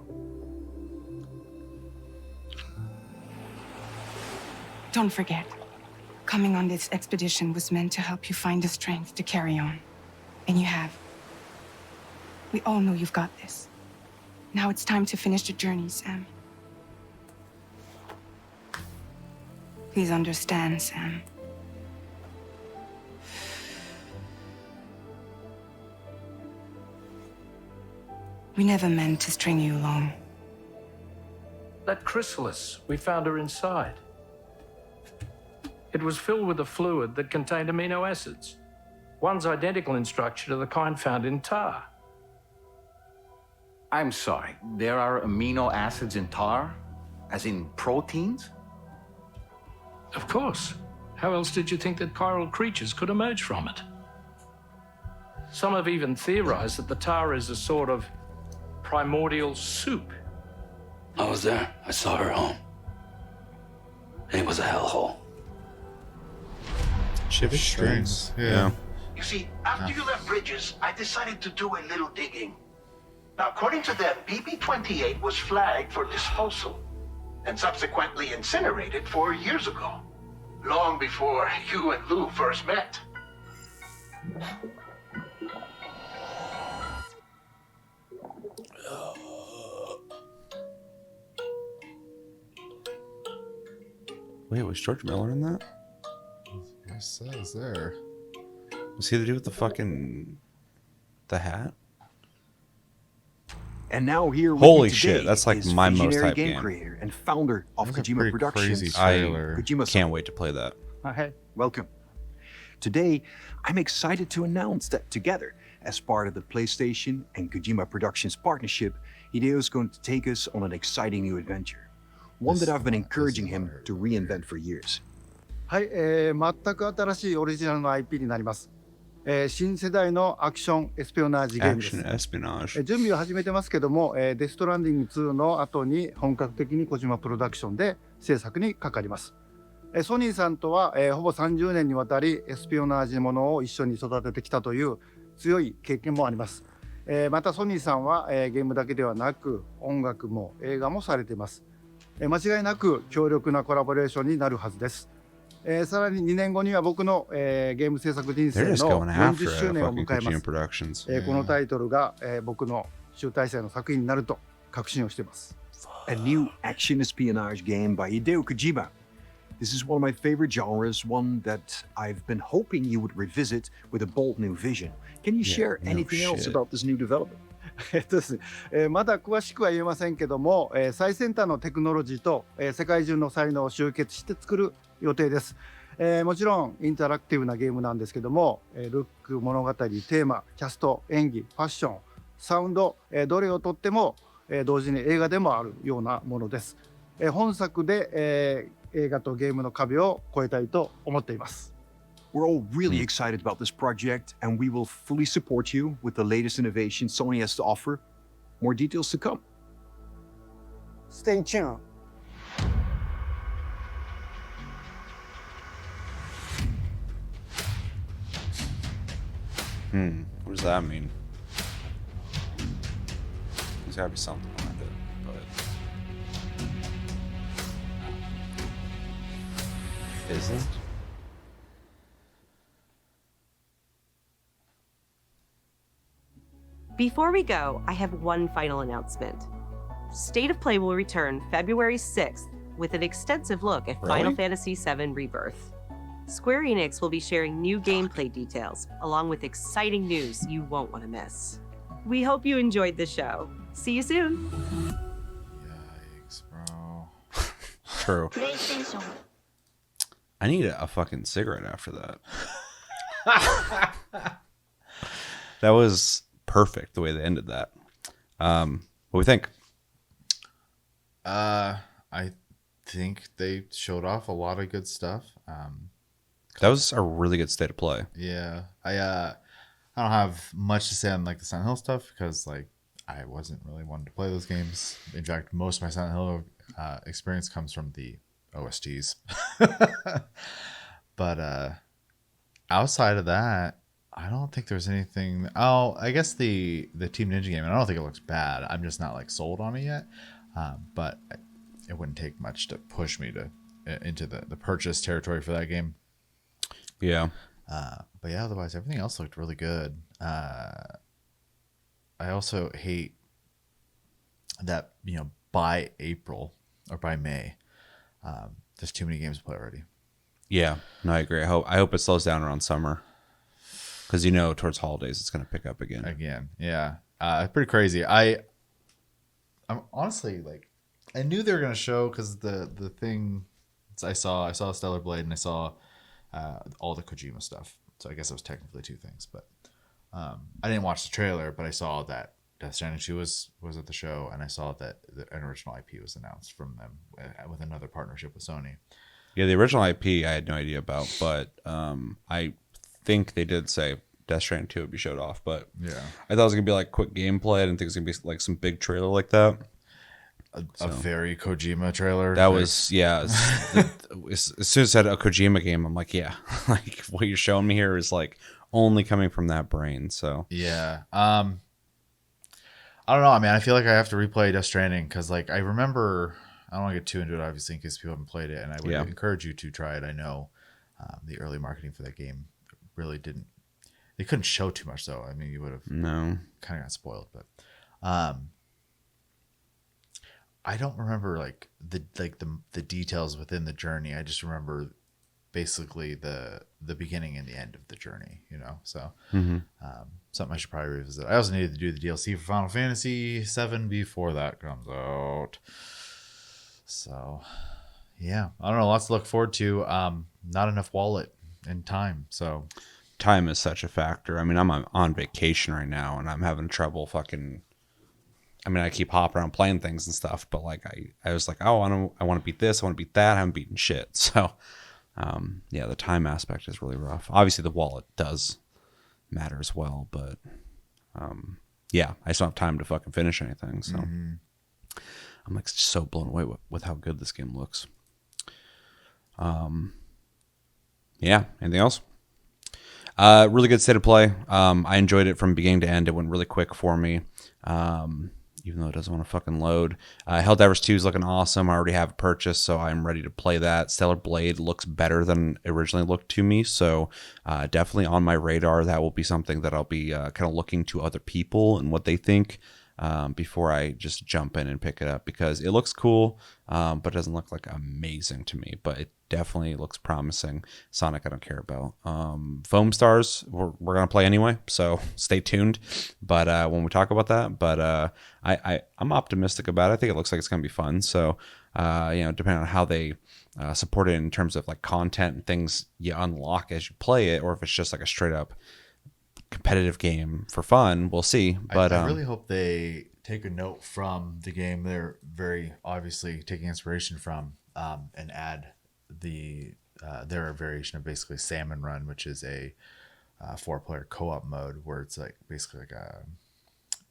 S19: Don't forget, coming on this expedition was meant to help you find the strength to carry on. And you have. We all know you've got this. Now it's time to finish the journey, Sam. Please understand, Sam. We never meant to string you along.
S18: That chrysalis, we found her inside. It was filled with a fluid that contained amino acids. One's identical in structure to the kind found in tar.
S3: I'm sorry, there are amino acids in tar? As in proteins?
S18: Of course. How else did you think that chiral creatures could emerge from it? Some have even theorized that the tar is a sort of primordial soup.
S20: I was there. I saw her home. And it was a hellhole.
S1: Shift strings. Yeah.
S15: You see, after you left Bridges, I decided to do a little digging. Now, according to them, BB-28 was flagged for disposal and subsequently incinerated 4 years ago, long before you and Lou first met.
S1: Wait, was George Miller in that?
S2: It says there.
S1: Was he the dude with the fucking the hat?
S22: And now here with
S1: Holy
S22: me
S1: shit,
S22: today
S1: that's like
S22: is
S1: my most
S22: visionary
S1: hyped game.
S22: creator and founder of
S2: That's a
S22: Kojima
S2: pretty
S22: Productions.
S2: crazy
S1: I
S2: trailer.
S1: can't wait to play that.
S22: Hi, welcome. Today, I'm excited to announce that together, as part of the PlayStation and Kojima Productions partnership, Hideo is going to take us on an exciting new adventure. One that I've been encouraging him to reinvent for years.
S23: はい、全く新しいオリジナルの IP になります。新世代のアクションエスピオナージゲームです。
S1: Action espionage.
S23: 準備を始めてますけども、デストランディング2の後に本格的に小島プロダクションで制作にかかります。ソニーさんとは、ほぼ30年にわたりエスピオナージものを一緒に育ててきたという強い経験もあります。またソニーさんは、ゲームだけではなく音楽も映画もされています。間違いなく強力なコラボレーションになるはずです。さらに2年後には僕の、ゲーム制作人生の40周年を迎えます。このタイトルが、僕の集大成の作品になると確信をしています。
S22: A new action espionage game by Hideo Kojima. This is one of my favorite genres, one that I've been hoping you would revisit with a bold new vision. Can you share anything else about this new development?
S23: ですね、まだ詳しくは言えませんけども、最先端のテクノロジーと、世界中の才能を集結して作る予定です。もちろんインタラクティブなゲームなんですけども、ルック、物語、テーマ、キャスト、演技、ファッション、サウンド、どれをとっても、同時に映画でもあるようなものです。本作で、映画とゲームの壁を越えたいと思っています。
S22: We're all really excited about this project, and we will fully support you with the latest innovation Sony has to offer. More details to come.
S23: Stay tuned.
S1: What does that mean? There's gotta be something behind it, but isn't.
S12: Before we go, I have one final announcement. State of Play will return February 6th with an extensive look at Final
S1: Really?
S12: Fantasy VII Rebirth. Square Enix will be sharing new gameplay details, along with exciting news you won't want to miss. We hope you enjoyed the show. See you soon.
S2: Yikes, bro.
S1: True. I need a fucking cigarette after that. That was perfect the way they ended that. What do we think?
S2: I think they showed off a lot of good stuff.
S1: That was a really good state of play.
S2: Yeah, I don't have much to say on like the Silent Hill stuff because like I wasn't really wanting to play those games. In fact, most of my Silent Hill experience comes from the OSTs. But outside of that, I don't think there's anything. Oh, I guess the Team Ninja game. I don't think it looks bad. I'm just not like sold on it yet. But it wouldn't take much to push me to into the purchase territory for that game.
S1: Yeah.
S2: But yeah, otherwise everything else looked really good. I also hate that by April or by May, there's too many games to play already.
S1: Yeah, no, I agree. I hope it slows down around summer because towards holidays it's going to pick up again.
S2: Yeah, it's pretty crazy. I'm honestly like, I knew they were going to show because the thing I saw Stellar Blade and I saw all the Kojima stuff. So I guess it was technically two things, but I didn't watch the trailer, but I saw that Death Stranding 2 was at the show, and I saw that an original IP was announced from them with another partnership with Sony.
S1: Yeah, the original IP I had no idea about, but I think they did say Death Stranding 2 would be showed off, but
S2: yeah,
S1: I thought it was going to be like quick gameplay. I didn't think it was going to be like some big trailer like that.
S2: A very Kojima trailer.
S1: That was, yeah. As soon as I said a Kojima game, I'm like, yeah, like what you're showing me here is like only coming from that brain. So
S2: yeah, I don't know. I mean, I feel like I have to replay Death Stranding because like I remember. I don't want to get too into it, obviously, in case people haven't played it, and I would encourage you to try it. I know the early marketing for that game really didn't. They couldn't show too much, though. I mean, you would have kind of got spoiled, but I don't remember like the details within the journey. I just remember basically the beginning and the end of the journey. So something I should probably revisit. I also needed to do the DLC for Final Fantasy VII before that comes out. So, yeah, I don't know. Lots to look forward to. Not enough wallet and time. So,
S1: time is such a factor. I mean, I'm on vacation right now, and I'm having trouble fucking. I mean, I keep hopping around playing things and stuff, but like I was like, oh, I want to beat this, I want to beat that. I haven't beaten shit. So, yeah, the time aspect is really rough. Obviously, the wallet does matter as well, but yeah, I just don't have time to fucking finish anything. So. I'm like so blown away with how good this game looks. Yeah. Anything else? Really good state of play. I enjoyed it from beginning to end. It went really quick for me. Even though it doesn't want to fucking load. Helldivers 2 is looking awesome. I already have it purchased, so I'm ready to play that. Stellar Blade looks better than it originally looked to me, so definitely on my radar. That will be something that I'll be kind of looking to other people and what they think. Before I just jump in and pick it up because it looks cool, but it doesn't look like amazing to me, but it definitely looks promising. Sonic I don't care about. Foam Stars we're going to play anyway, so stay tuned but when we talk about that, but I'm optimistic about it. I think it looks like it's going to be fun, so depending on how they support it in terms of like content and things you unlock as you play it, or if it's just like a straight up competitive game for fun, we'll see. But
S2: I really hope they take a note from the game they're very obviously taking inspiration from, and add their variation of basically Salmon Run, which is a 4-player co-op mode where it's like basically like a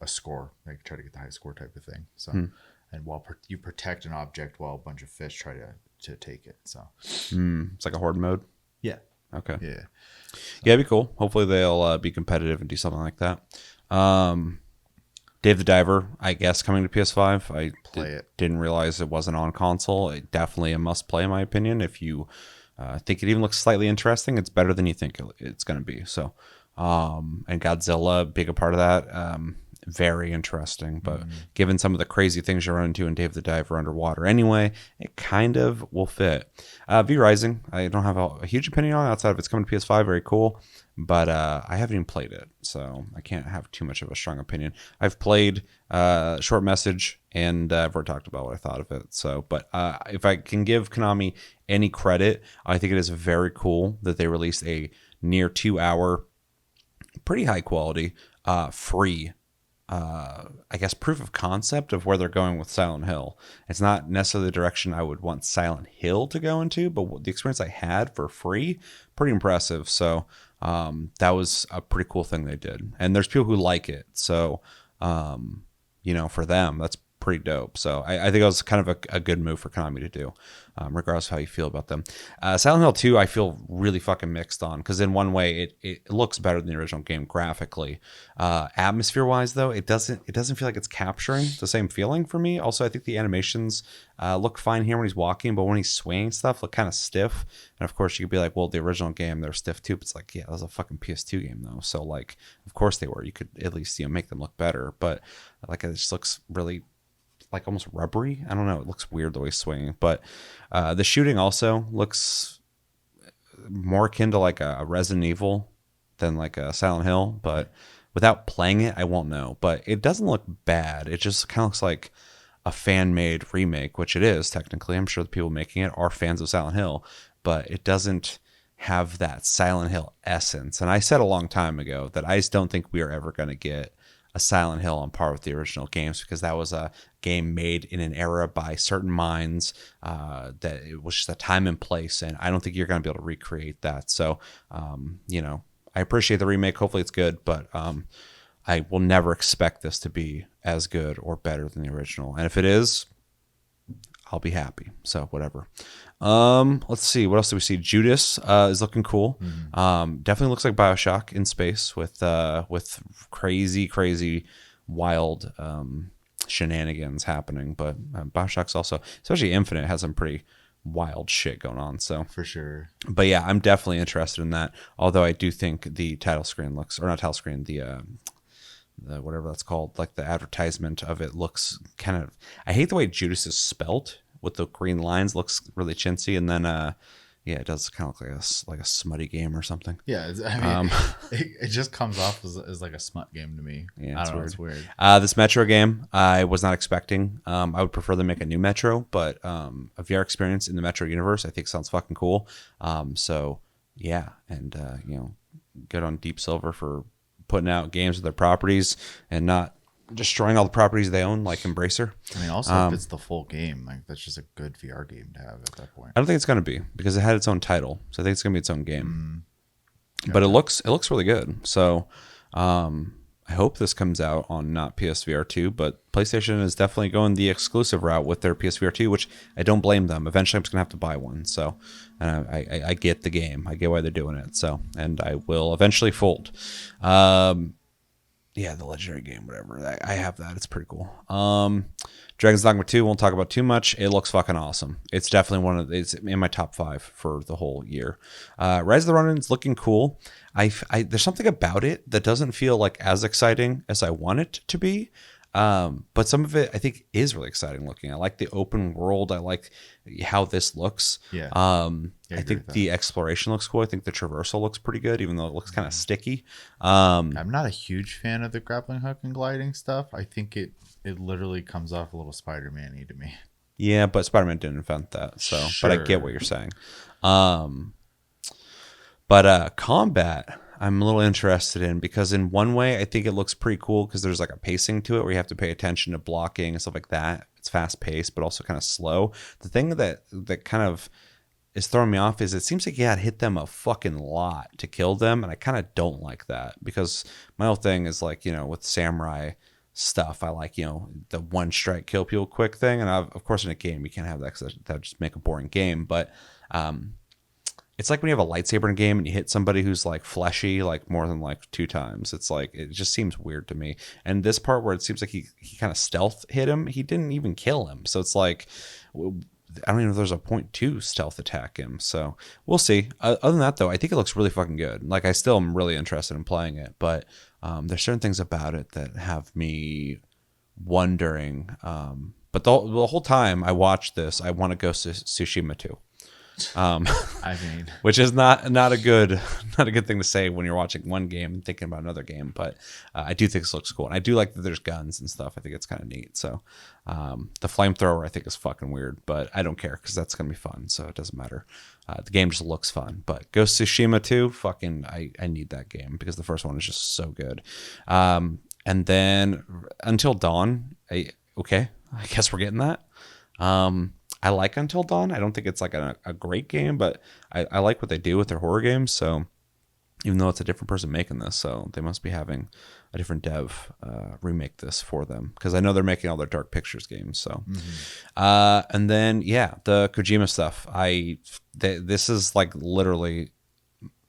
S2: score, like try to get the highest score type of thing. So and while you protect an object while a bunch of fish try to take it. So
S1: it's like a horde mode.
S2: Yeah.
S1: Okay.
S2: Yeah.
S1: Yeah, it'd be cool. Hopefully they'll be competitive and do something like that. Dave the Diver, I guess, coming to PS5. I didn't realize it wasn't on console. It definitely a must play in my opinion. If you I think it even looks slightly interesting. It's better than you think it's going to be. So, and Godzilla, being a part of that, very interesting. But given some of the crazy things you run into in Dave the Diver underwater anyway, it kind of will fit. V Rising, I don't have a huge opinion on outside of it's coming to PS5. Very cool. But I haven't even played it, so I can't have too much of a strong opinion. I've played Short Message, and I've already talked about what I thought of it. So, but if I can give Konami any credit, I think it is very cool that they released a near 2-hour, pretty high quality, free, I guess, proof of concept of where they're going with Silent Hill. It's not necessarily the direction I would want Silent Hill to go into, but the experience I had for free, pretty impressive. So that was a pretty cool thing they did. And there's people who like it. So, for them, that's pretty dope. So I think it was kind of a good move for Konami to do, regardless of how you feel about them. Silent Hill 2, I feel really fucking mixed on, because in one way it looks better than the original game graphically. Atmosphere wise though, it doesn't feel like it's capturing the same feeling for me. Also, I think the animations look fine here when he's walking, but when he's swinging stuff look kind of stiff. And of course you could be like, well, the original game, they're stiff too, but it's like, yeah, that was a fucking PS2 game though, so like of course they were. You could at least make them look better, but like it just looks really like almost rubbery. I don't know. It looks weird the way he's swinging, but the shooting also looks more akin to like a Resident Evil than like a Silent Hill, but without playing it, I won't know. But it doesn't look bad. It just kind of looks like a fan-made remake, which it is technically. I'm sure the people making it are fans of Silent Hill, but it doesn't have that Silent Hill essence. And I said a long time ago that I just don't think we are ever going to get a Silent Hill on par with the original games, because that was a game made in an era by certain minds, that it was just a time and place, and I don't think you're going to be able to recreate that. So, I appreciate the remake. Hopefully it's good, but I will never expect this to be as good or better than the original. And if it is, I'll be happy. So whatever. Let's see. What else do we see? Judas is looking cool. Definitely looks like BioShock in space with crazy, wild shenanigans happening. But BioShock's also, especially Infinite, has some pretty wild shit going on. So
S2: for sure.
S1: But yeah, I'm definitely interested in that. Although I do think the title screen looks, or not title screen, the whatever that's called, like the advertisement of it looks kind of, I hate the way Judas is spelt with the green lines, looks really chintzy, and then it does kind of look like a smutty game or something.
S2: Yeah, it just comes off as like a smut game to me.
S1: Yeah,
S2: I don't know, it's weird.
S1: This Metro game, I was not expecting. I would prefer them make a new Metro, but a VR experience in the Metro universe I think sounds fucking cool. So yeah, and good on Deep Silver for putting out games with their properties and not destroying all the properties they own, like Embracer.
S2: I mean, also if it's the full game, like that's just a good VR game to have at that point.
S1: I don't think it's going to be, because it had its own title, so I think it's going to be its own game. But it looks really good. So I hope this comes out on not PSVR 2, but PlayStation is definitely going the exclusive route with their PSVR 2, which I don't blame them. Eventually, I'm just gonna have to buy one. So, and I get the game. I get why they're doing it. So, and I will eventually fold. Yeah, the legendary game, whatever. I have that. It's pretty cool. Dragon's Dogma 2, won't talk about too much. It looks fucking awesome. It's definitely it's in my top 5 for the whole year. Rise of the Ronin is looking cool. There's something about it that doesn't feel like as exciting as I want it to be. But some of it I think is really exciting looking. I like the open world. I like how this looks.
S2: Yeah.
S1: I think the exploration looks cool. I think the traversal looks pretty good, even though it looks kind of sticky.
S2: I'm not a huge fan of the grappling hook and gliding stuff. I think it literally comes off a little Spider-Man-y to me.
S1: Yeah, but Spider-Man didn't invent that. So,
S2: Sure.
S1: But I get what you're saying. But combat, I'm a little interested in, because in one way I think it looks pretty cool because there's like a pacing to it where you have to pay attention to blocking and stuff like that. It's fast paced, but also kind of slow. The thing that kind of is throwing me off is it seems like you gotta hit them a fucking lot to kill them, and I kind of don't like that, because my whole thing is like, with samurai stuff, I like, the one strike kill people quick thing, and of course in a game you can't have that because that would just make a boring game. But it's like when you have a lightsaber in a game and you hit somebody who's like fleshy like more than like 2 times. It's like, it just seems weird to me. And this part where it seems like he kind of stealth hit him, he didn't even kill him. So it's like, I don't even know if there's a point to stealth attack him. So we'll see. Other than that, though, I think it looks really fucking good. Like, I still am really interested in playing it, but there's certain things about it that have me wondering. But the whole time I watch this, I want to go Tsushima too.
S2: I mean,
S1: which is not a good thing to say when you're watching one game and thinking about another game, but I do think this looks cool, and I do like that there's guns and stuff. I think it's kind of neat. So the flamethrower I think is fucking weird, but I don't care because that's gonna be fun, so it doesn't matter. The game just looks fun. But Ghost of Tsushima 2, fucking I need that game because the first one is just so good. And then Until Dawn, I guess we're getting that. I like Until Dawn. I don't think it's like a great game, but I like what they do with their horror games. So even though it's a different person making this, so they must be having a different dev remake this for them, because I know they're making all their Dark Pictures games. So, and then the Kojima stuff. This is like literally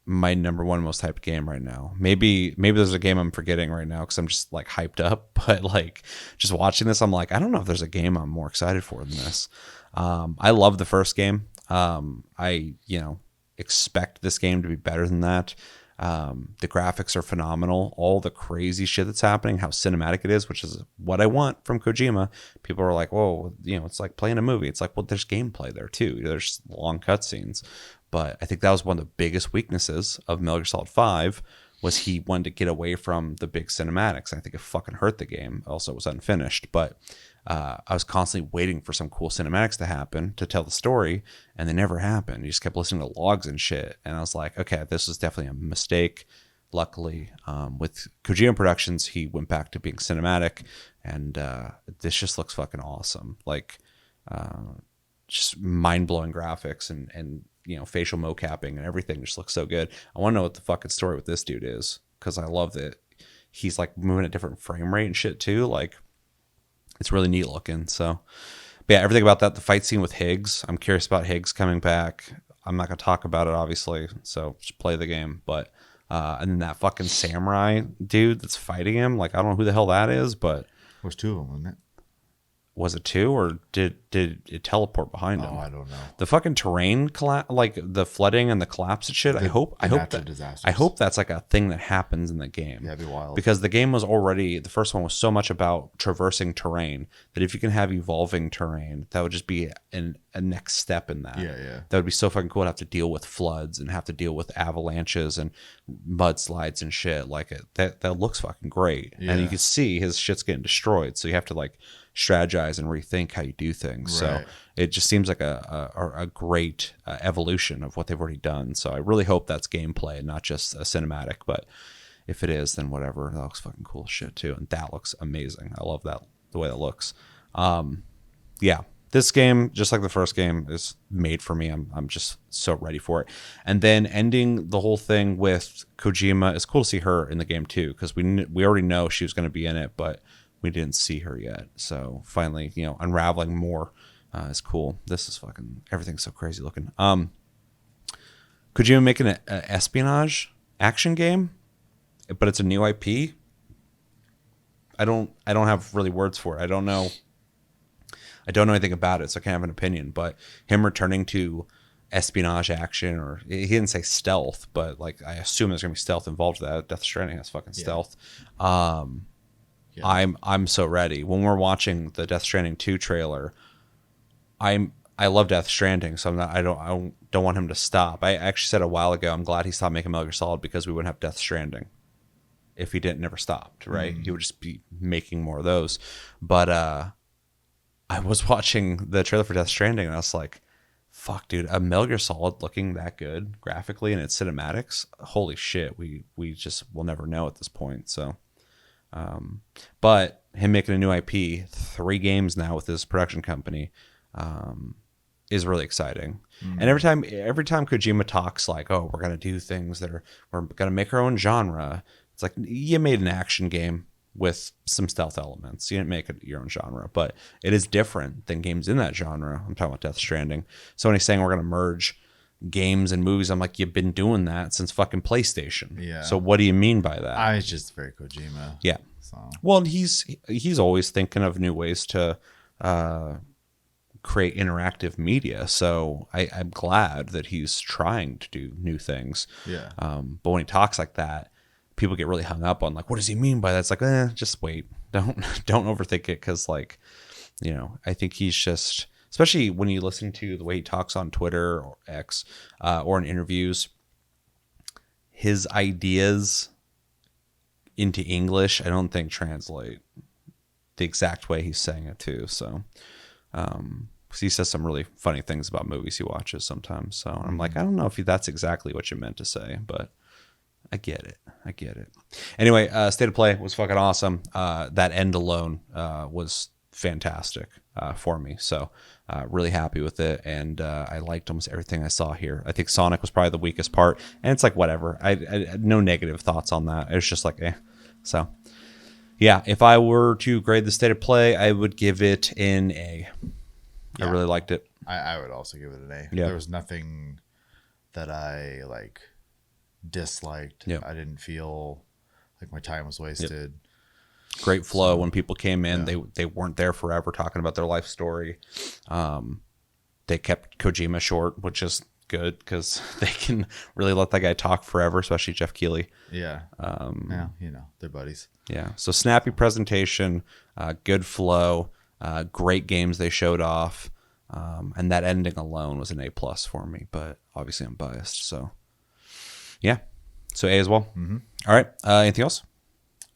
S1: my number one most hyped game right now. Maybe there's a game I'm forgetting right now because I'm just like hyped up, but like just watching this, I'm like, I don't know if there's a game I'm more excited for than this. I love the first game. I expect this game to be better than that. The graphics are phenomenal. All the crazy shit that's happening, how cinematic it is, which is what I want from Kojima. People are like, whoa, it's like playing a movie. It's like, well, there's gameplay there too. There's long cutscenes. But I think that was one of the biggest weaknesses of Metal Gear Solid 5 was he wanted to get away from the big cinematics. I think it fucking hurt the game. Also, it was unfinished. But I was constantly waiting for some cool cinematics to happen to tell the story, and they never happened. You just kept listening to logs and shit. And I was like, okay, this is definitely a mistake. Luckily, with Kojima Productions, he went back to being cinematic, and this just looks fucking awesome. Like, just mind-blowing graphics and facial mocapping and everything just looks so good. I want to know what the fucking story with this dude is, because I love that he's like moving at different frame rate and shit too. Like, it's really neat looking. So, but yeah, everything about that. The fight scene with Higgs, I'm curious about Higgs coming back. I'm not gonna talk about it, obviously. So just play the game. But and then that fucking samurai dude that's fighting him, like I don't know who the hell that is, but
S2: there's two of them, wasn't it?
S1: Was it two, or did it teleport behind him?
S2: Oh, I don't know.
S1: The fucking terrain like the flooding and the collapse and shit. I hope that's like a thing that happens in the game.
S2: Yeah, it'd be wild.
S1: Because the game was already, the first one was so much about traversing terrain that if you can have evolving terrain, that would just be a next step in that.
S2: Yeah.
S1: That would be so fucking cool to have to deal with floods and have to deal with avalanches and mudslides and shit. Like that looks fucking great. Yeah. And you can see his shit's getting destroyed. So you have to like strategize and rethink how you do things. Right. So it just seems like a great evolution of what they've already done. So I really hope that's gameplay and not just a cinematic. But if it is, then whatever. That looks fucking cool as shit too. And that looks amazing. I love that, the way that looks. Yeah. This game, just like the first game, is made for me. I'm just so ready for it. And then ending the whole thing with Kojima, it's cool to see her in the game too, because we already know she was going to be in it, but we didn't see her yet. So finally, unraveling more is cool. This is fucking, everything's so crazy looking. Kojima making an espionage action game, but it's a new IP. I don't have really words for it. I don't know anything about it, so I can't have an opinion. But him returning to espionage action, or he didn't say stealth, but like I assume there's gonna be stealth involved with that. Death Stranding has fucking stealth. Yeah. I'm so ready. When we're watching the Death Stranding 2 trailer, I love Death Stranding, so I don't want him to stop. I actually said a while ago, I'm glad he stopped making Metal Gear Solid because we wouldn't have Death Stranding if he never stopped, right? He would just be making more of those. But I was watching the trailer for Death Stranding and I was like, fuck, dude, a Metal Gear Solid looking that good graphically and its cinematics, holy shit, we just will never know at this point. So but him making a new IP, 3 games now with his production company, is really exciting. And every time Kojima talks like, oh, we're gonna do things we're gonna make our own genre, it's like, you made an action game with some stealth elements. You didn't make it your own genre, but it is different than games in that genre. I'm talking about Death Stranding. So when he's saying we're gonna merge games and movies, I'm like, you've been doing that since fucking PlayStation. Yeah. So what do you mean by that?
S2: It's just very Kojima.
S1: Yeah. So. Well, he's always thinking of new ways to create interactive media. So I'm glad that he's trying to do new things.
S2: Yeah.
S1: But when he talks like that, people get really hung up on like, what does he mean by that? It's like, just wait. Don't overthink it. Cause like, I think he's just, especially when you listen to the way he talks on Twitter or X, or in interviews, his ideas into English, I don't think translate the exact way he's saying it too. So, because he says some really funny things about movies he watches sometimes. So I'm like, I don't know if that's exactly what you meant to say, but I get it. Anyway, State of Play was fucking awesome. That end alone was fantastic for me. So really happy with it. And I liked almost everything I saw here. I think Sonic was probably the weakest part. And it's like, whatever. I no negative thoughts on that. It's just like, So, yeah, if I were to grade the State of Play, I would give it an A. Yeah. I really liked it.
S2: I would also give it an A.
S1: Yeah.
S2: There was nothing that I like disliked.
S1: Yep.
S2: I didn't feel like my time was wasted.
S1: Yep. Great flow. When people came in, they weren't there forever talking about their life story. They kept Kojima short, which is good because they can really let that guy talk forever, especially Jeff Keighley.
S2: Yeah. They're buddies.
S1: Yeah. So snappy presentation, good flow, great games they showed off. And that ending alone was an A+ for me, but obviously I'm biased. So yeah. So A as well.
S2: Mm-hmm.
S1: All right. Anything else?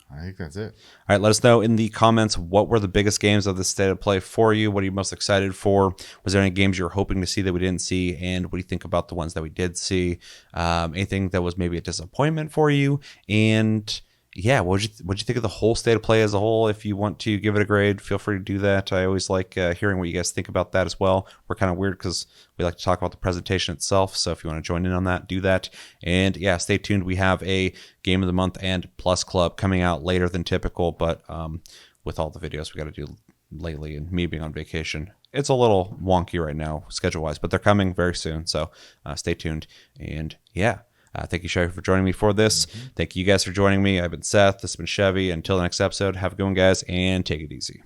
S2: I think that's it.
S1: All right, let us know in the comments what were the biggest games of the State of Play for you. What are you most excited for? Was there any games you're hoping to see that we didn't see? And what do you think about the ones that we did see? Anything that was maybe a disappointment for you? And yeah, what'd you think of the whole State of Play as a whole? If you want to give it a grade, feel free to do that. I always like hearing what you guys think about that as well. We're kind of weird because we like to talk about the presentation itself. So if you want to join in on that, do that. And yeah, stay tuned. We have a Game of the Month and Plus Club coming out later than typical, but with all the videos we got to do lately and me being on vacation, it's a little wonky right now schedule-wise, but they're coming very soon. So stay tuned. And yeah. Thank you, Chevy, for joining me for this. Thank you guys for joining me. I've been Seth. This has been Chevy. Until the next episode, have a good one, guys, and take it easy.